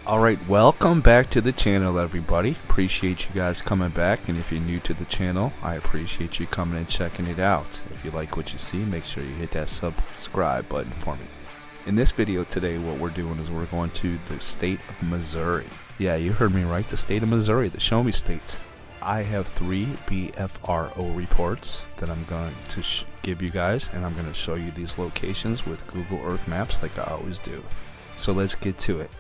Alright, welcome back to the channel, everybody. Appreciate you guys coming back, and if you're new to the channel, I appreciate you coming and checking it out. If you like what you see, make sure you hit that subscribe button for me. In this video today, what we're doing is we're going to the state of Missouri. Yeah, you heard me right, the state of Missouri, the Show Me State. I have 3 BFRO reports that I'm going to give you guys, and I'm going to show you these locations with Google Earth Maps like I always do. So let's get to it.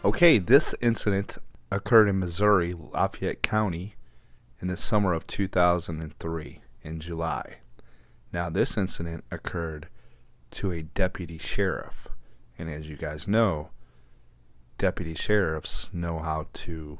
Okay, this incident occurred in Missouri, Lafayette County, in the summer of 2003, in July. Now, this incident occurred to a deputy sheriff, and as you guys know, deputy sheriffs know how to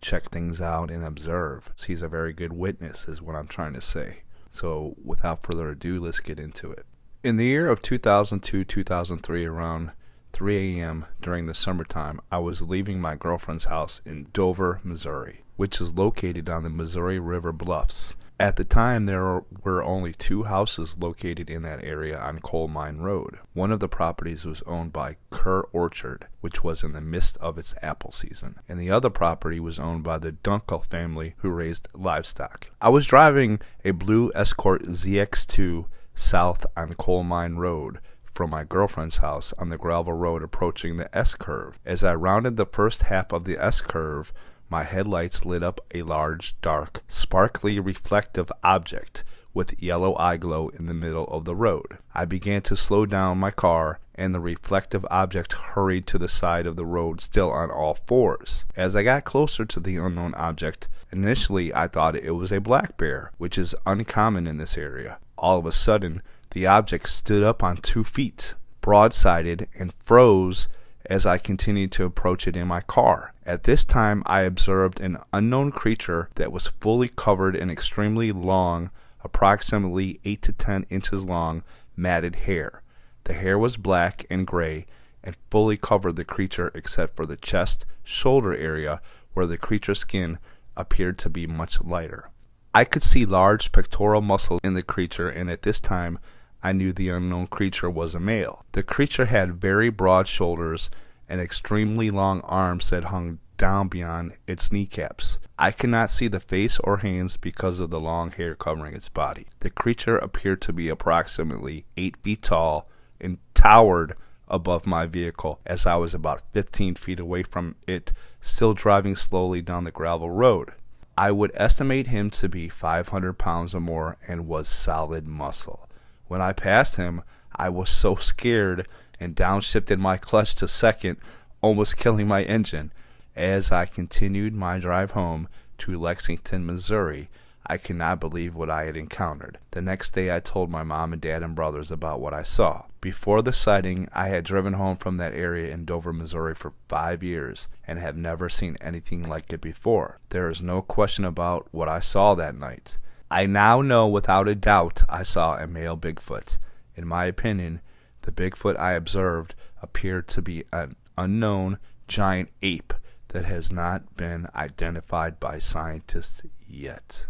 check things out and observe. So he's a very good witness, is what I'm trying to say. So, without further ado, let's get into it. In the year of 2002-2003, around 3 a.m. during the summertime, I was leaving my girlfriend's house in Dover, Missouri, which is located on the Missouri River bluffs. At the time, there were only 2 houses located in that area on Coal Mine Road. One of the properties was owned by Kerr Orchard, which was in the midst of its apple season, and the other property was owned by the Dunkel family, who raised livestock. I was driving a blue Escort ZX2 south on Coal Mine Road from my girlfriend's house on the gravel road approaching the S-curve. As I rounded the first half of the S-curve, my headlights lit up a large, dark, sparkly reflective object with yellow eye glow in the middle of the road. I began to slow down my car, and the reflective object hurried to the side of the road, still on all fours. As I got closer to the unknown object, initially I thought it was a black bear, which is uncommon in this area. All of a sudden, the object stood up on 2 feet, broadsided, and froze as I continued to approach it in my car. At this time, I observed an unknown creature that was fully covered in extremely long, approximately 8 to 10 inches long, matted hair. The hair was black and gray and fully covered the creature except for the chest, shoulder area, where the creature's skin appeared to be much lighter. I could see large pectoral muscles in the creature, and at this time, I knew the unknown creature was a male. The creature had very broad shoulders and extremely long arms that hung down beyond its kneecaps. I could not see the face or hands because of the long hair covering its body. The creature appeared to be approximately 8 feet tall and towered above my vehicle as I was about 15 feet away from it, still driving slowly down the gravel road. I would estimate him to be 500 pounds or more and was solid muscle. When I passed him, I was so scared and downshifted my clutch to second, almost killing my engine. As I continued my drive home to Lexington, Missouri, I could not believe what I had encountered. The next day, I told my mom and dad and brothers about what I saw. Before the sighting, I had driven home from that area in Dover, Missouri for 5 years and have never seen anything like it before. There is no question about what I saw that night. I now know without a doubt I saw a male Bigfoot. In my opinion, the Bigfoot I observed appeared to be an unknown giant ape that has not been identified by scientists yet.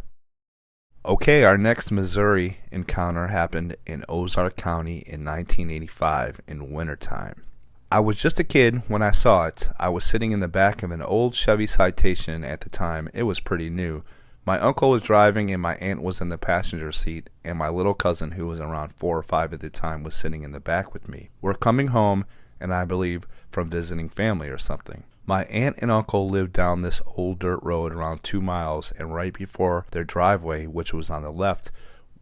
Okay, our next Missouri encounter happened in Ozark County in 1985 in wintertime. I was just a kid when I saw it. I was sitting in the back of an old Chevy Citation at the time. It was pretty new. My uncle was driving and my aunt was in the passenger seat, and my little cousin, who was around 4 or 5 at the time, was sitting in the back with me. We're coming home, and I believe from visiting family or something. My aunt and uncle lived down this old dirt road around 2 miles, and right before their driveway, which was on the left,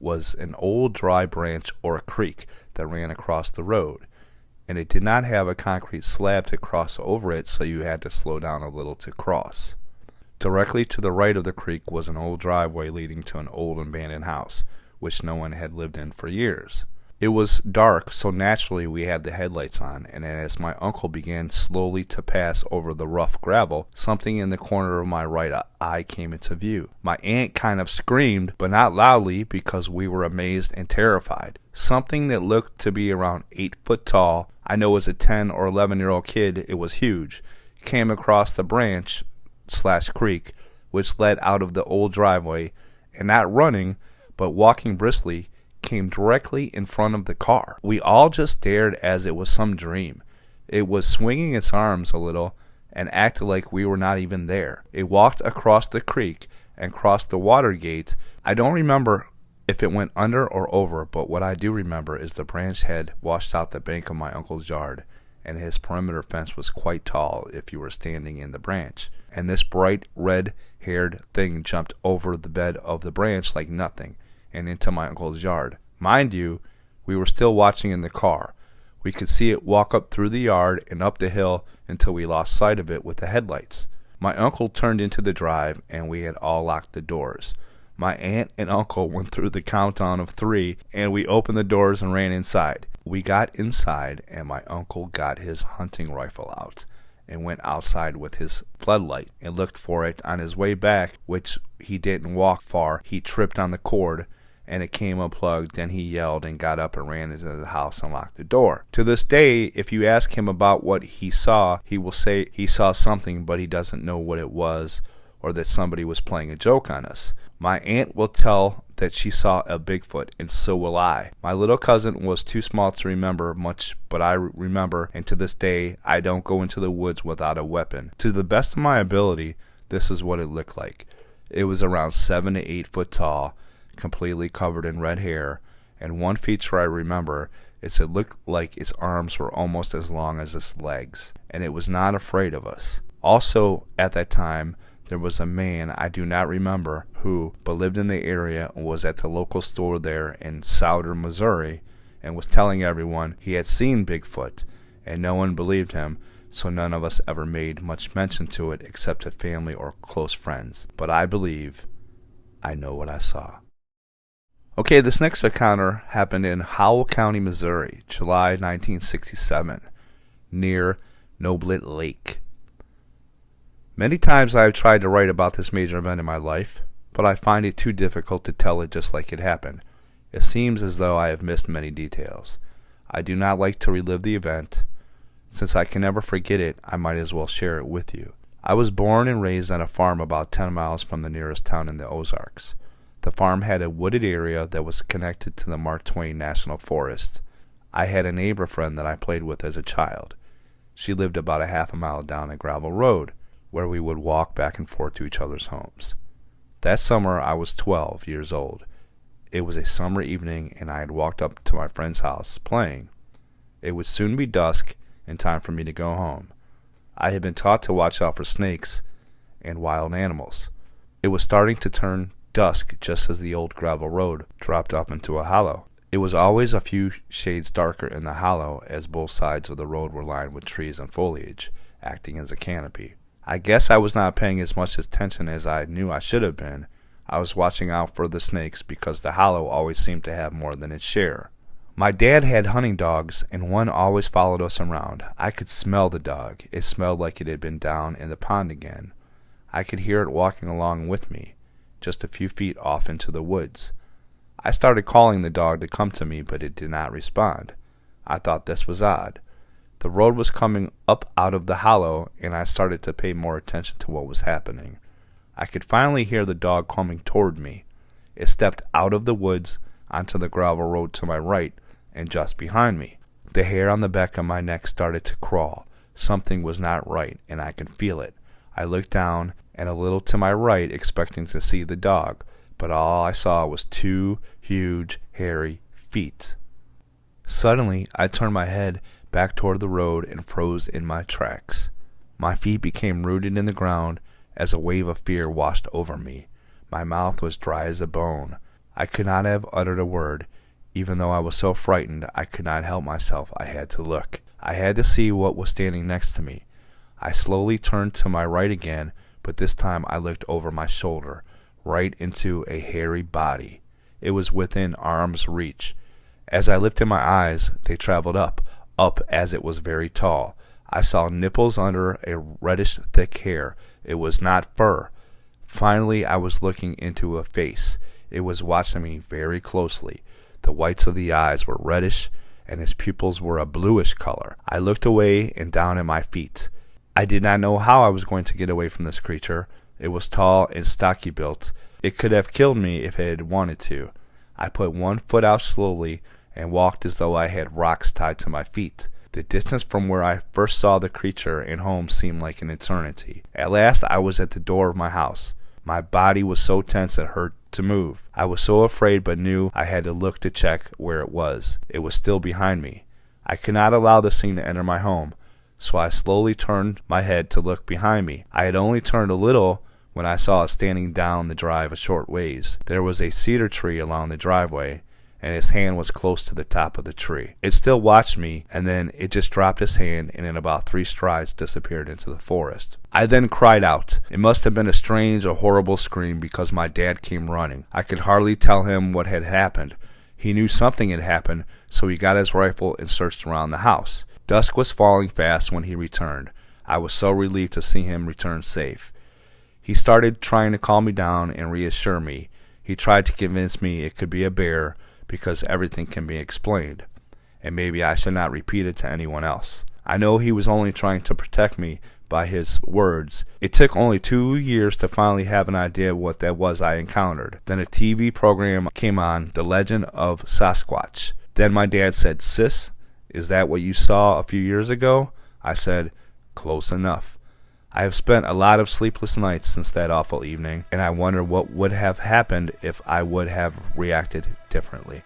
was an old dry branch or a creek that ran across the road. And it did not have a concrete slab to cross over it, so you had to slow down a little to cross. Directly to the right of the creek was an old driveway leading to an old abandoned house, which no one had lived in for years. It was dark, so naturally we had the headlights on, and as my uncle began slowly to pass over the rough gravel, something in the corner of my right eye came into view. My aunt kind of screamed, but not loudly because we were amazed and terrified. Something that looked to be around 8 foot tall, I know as a 10 or 11-year-old kid it was huge, came across the branch/creek which led out of the old driveway, and not running, but walking briskly, came directly in front of the car. We all just stared as it was some dream. It was swinging its arms a little and acted like we were not even there. It walked across the creek and crossed the water gate. I don't remember if it went under or over, but what I do remember is the branch had washed out the bank of my uncle's yard, and his perimeter fence was quite tall if you were standing in the branch. And this bright red-haired thing jumped over the bed of the branch like nothing and into my uncle's yard. Mind you, we were still watching in the car. We could see it walk up through the yard and up the hill until we lost sight of it with the headlights. My uncle turned into the drive, and we had all locked the doors. My aunt and uncle went through the countdown of 3, and we opened the doors and ran inside. We got inside, and my uncle got his hunting rifle out and went outside with his floodlight and looked for it. On his way back, which he didn't walk far, he tripped on the cord and it came unplugged. Then he yelled and got up and ran into the house and locked the door. To this day, if you ask him about what he saw, he will say he saw something, but he doesn't know what it was, or that somebody was playing a joke on us. My aunt will tell that she saw a Bigfoot, and so will I. My little cousin was too small to remember much, but I remember, and to this day, I don't go into the woods without a weapon. To the best of my ability, this is what it looked like. It was around 7 to 8 foot tall, completely covered in red hair, and one feature I remember is it looked like its arms were almost as long as its legs, and it was not afraid of us. Also, at that time, there was a man I do not remember who, but lived in the area and was at the local store there in Southern Missouri, and was telling everyone he had seen Bigfoot, and no one believed him, so none of us ever made much mention to it except to family or close friends. But I believe I know what I saw. Okay, this next encounter happened in Howell County, Missouri, July 1967, near Noblet Lake. Many times I have tried to write about this major event in my life, but I find it too difficult to tell it just like it happened. It seems as though I have missed many details. I do not like to relive the event. Since I can never forget it, I might as well share it with you. I was born and raised on a farm about 10 miles from the nearest town in the Ozarks. The farm had a wooded area that was connected to the Mark Twain National Forest. I had a neighbor friend that I played with as a child. She lived about a half a mile down a gravel road, where we would walk back and forth to each other's homes. That summer I was 12 years old. It was a summer evening, and I had walked up to my friend's house playing. It would soon be dusk and time for me to go home. I had been taught to watch out for snakes and wild animals. It was starting to turn dusk just as the old gravel road dropped off into a hollow. It was always a few shades darker in the hollow, as both sides of the road were lined with trees and foliage, acting as a canopy. I guess I was not paying as much attention as I knew I should have been. I was watching out for the snakes because the hollow always seemed to have more than its share. My dad had hunting dogs, and one always followed us around. I could smell the dog. It smelled like it had been down in the pond again. I could hear it walking along with me, just a few feet off into the woods. I started calling the dog to come to me, but it did not respond. I thought this was odd. The road was coming up out of the hollow, and I started to pay more attention to what was happening. I could finally hear the dog coming toward me. It stepped out of the woods onto the gravel road to my right and just behind me. The hair on the back of my neck started to crawl. Something was not right, and I could feel it. I looked down and a little to my right, expecting to see the dog, but all I saw was 2 huge, hairy feet. Suddenly, I turned my head back toward the road and froze in my tracks. My feet became rooted in the ground as a wave of fear washed over me. My mouth was dry as a bone. I could not have uttered a word. Even though I was so frightened, I could not help myself. I had to look. I had to see what was standing next to me. I slowly turned to my right again, but this time I looked over my shoulder, right into a hairy body. It was within arm's reach. As I lifted my eyes, they traveled up as it was very tall. I saw nipples under a reddish thick hair. It was not fur. Finally, I was looking into a face. It was watching me very closely. The whites of the eyes were reddish, and his pupils were a bluish color. I looked away and down at my feet. I did not know how I was going to get away from this creature. It was tall and stocky built. It could have killed me if it had wanted to. I put one foot out slowly and walked as though I had rocks tied to my feet. The distance from where I first saw the creature and home seemed like an eternity. At last I was at the door of my house. My body was so tense it hurt to move. I was so afraid but knew I had to look to check where it was. It was still behind me. I could not allow the thing to enter my home, so I slowly turned my head to look behind me. I had only turned a little when I saw it standing down the drive a short ways. There was a cedar tree along the driveway, and his hand was close to the top of the tree. It still watched me, and then it just dropped his hand and in about 3 strides disappeared into the forest. I then cried out. It must have been a strange or horrible scream because my dad came running. I could hardly tell him what had happened. He knew something had happened, so he got his rifle and searched around the house. Dusk was falling fast when he returned. I was so relieved to see him return safe. He started trying to calm me down and reassure me. He tried to convince me it could be a bear because everything can be explained, and maybe I should not repeat it to anyone else. I know he was only trying to protect me by his words. It took only 2 years to finally have an idea what that was I encountered. Then a TV program came on, The Legend of Sasquatch. Then my dad said, "Sis, is that what you saw a few years ago?" I said, "Close enough." I have spent a lot of sleepless nights since that awful evening, and I wonder what would have happened if I would have reacted differently.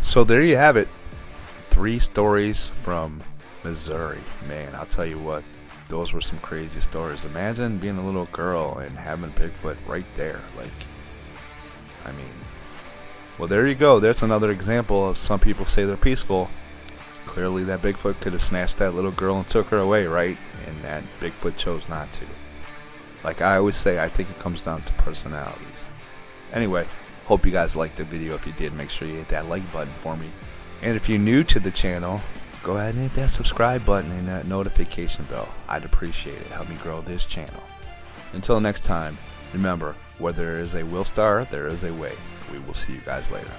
So there you have it. 3 stories from Missouri. Man, I'll tell you what, those were some crazy stories. Imagine being a little girl and having Bigfoot right there. Like, I mean, well, there you go. There's another example of some people say they're peaceful. Clearly that Bigfoot could have snatched that little girl and took her away, right? And that Bigfoot chose not to. Like I always say, I think it comes down to personalities. Anyway, hope you guys liked the video. If you did, make sure you hit that like button for me. And if you're new to the channel, go ahead and hit that subscribe button and that notification bell. I'd appreciate it. Help me grow this channel. Until next time, remember, where there is a WILLSTAR, there is a way. We will see you guys later.